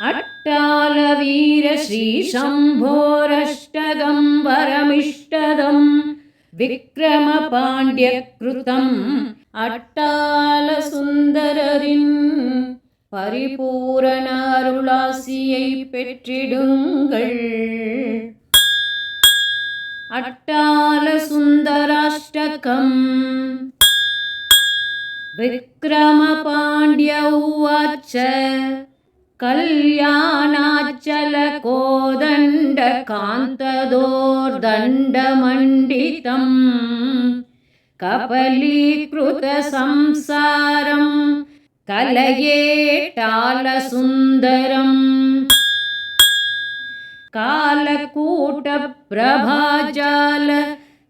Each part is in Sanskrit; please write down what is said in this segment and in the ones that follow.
अट्टालवीर श्रीशम्भोरष्टगं वरमिष्टदं विक्रमपाण्ड्यकृतम् अट्टालसुन्दररिन् परिपूரண அருளாசியை பெற்றிடுங்கள். अट्टालसुन्दराष्टकम्. विक्रमपाण्ड्य उवाच कल्याणाचलकोदण्डकान्तदोर्दण्डमण्डितम् कपलीकृतसंसारं कलयेटालसुन्दरम् कालकूटप्रभाजाल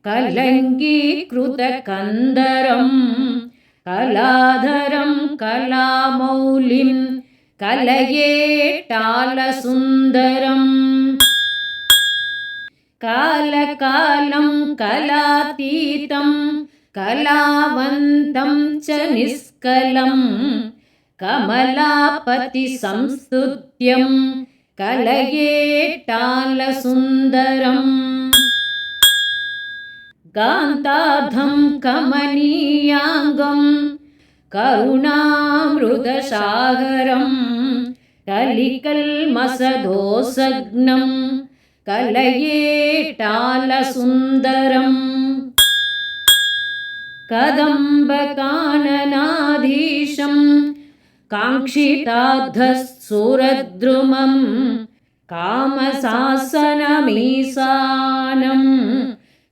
कलङ्गीकृतकन्दरम् कलाधरं कलामौलिं कलयेटालसुन्दरम् कालकालं कलातीतं कलावन्तं च निष्कलं कमलापतिसंस्तुत्यं कलयेटालसुन्दरम् गान्तार्धं कमनीयाङ्गं करुणामृतसागरं कलिकल्मषदोषघ्नं कलयेटालसुन्दरम् कदम्बकाननाधीशं काङ्क्षिताद्धसूरद्रुमं कामशासनमीशानं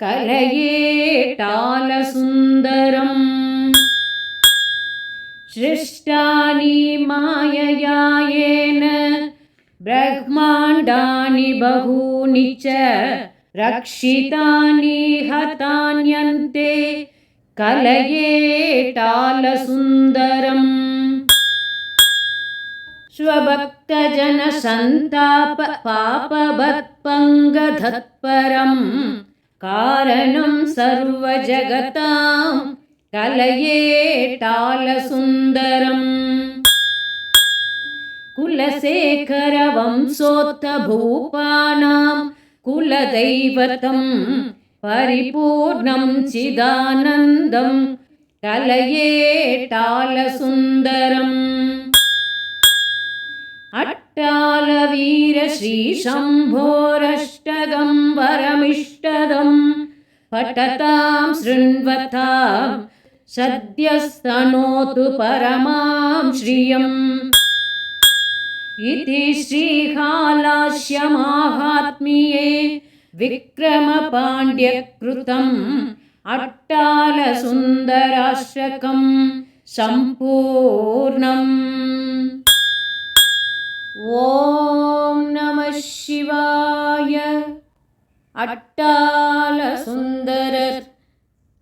कलयेटालसुन्दरम् सृष्टानि मायया येन ब्रह्माण्डानि बहूनि च रक्षितानि हतान्यन्ते कलयेटालसुन्दरम् स्वभक्तजनसन्ताप पापवत्पङ्गधत्परं कारणं सर्वजगतां कलयेटालसुन्दरम् कुलशेखरवंशोत्थभूपानां कुलदैवतं परिपूर्णं चिदानन्दं कलयेटालसुन्दरम् अट्टालवीर श्रीशम्भोरष्टगं वरमिष्टदं पठतां शृण्वतां सद्यस्तनोतु परमां श्रियम् इति श्रीहालास्यमाहात्म्ये विक्रमपाण्ड्यकृतम् अट्टालसुन्दराष्टकं सम्पूर्णम्। ॐ नमः शिवाय। अट्टालसुन्दरர்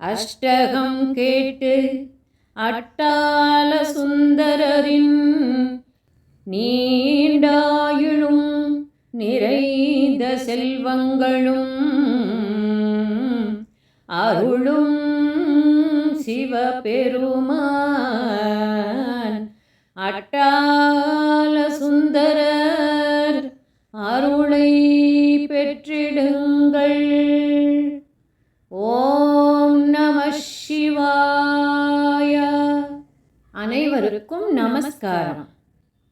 அஷ்டகம் கேட்டு அட்டாலசுந்தரரின் நீண்டாயுளும் நிறைந்த செல்வங்களும் அருளும் சிவபெருமான் அட்டாலசுந்தரர் அருளை பெற்றிடுங்கள். ஓம் நம சிவாய. அனைவருக்கும் நமஸ்காரம்.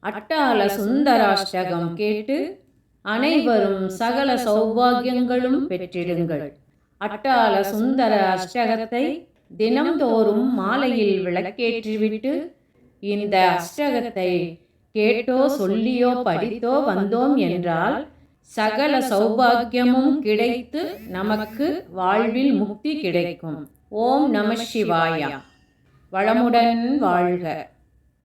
அட்டாலசுந்தராஷ்டகம் கேட்டு அனைவரும் சகல சௌபாகியங்களும் பெற்றிடுங்கள். அட்டாலசுந்தர அஷ்டகத்தை தினம்தோறும் மாலையில் விளக்கேற்றிவிட்டு இந்த அஷ்டகத்தை கேட்டோ சொல்லியோ படித்தோ வந்தோம் என்றால் சகல சௌபாகியமும் கிடைத்து நமக்கு வாழ்வில் முக்தி கிடைக்கும். ஓம் நம சிவாய. வளமுடன் வாழ்க.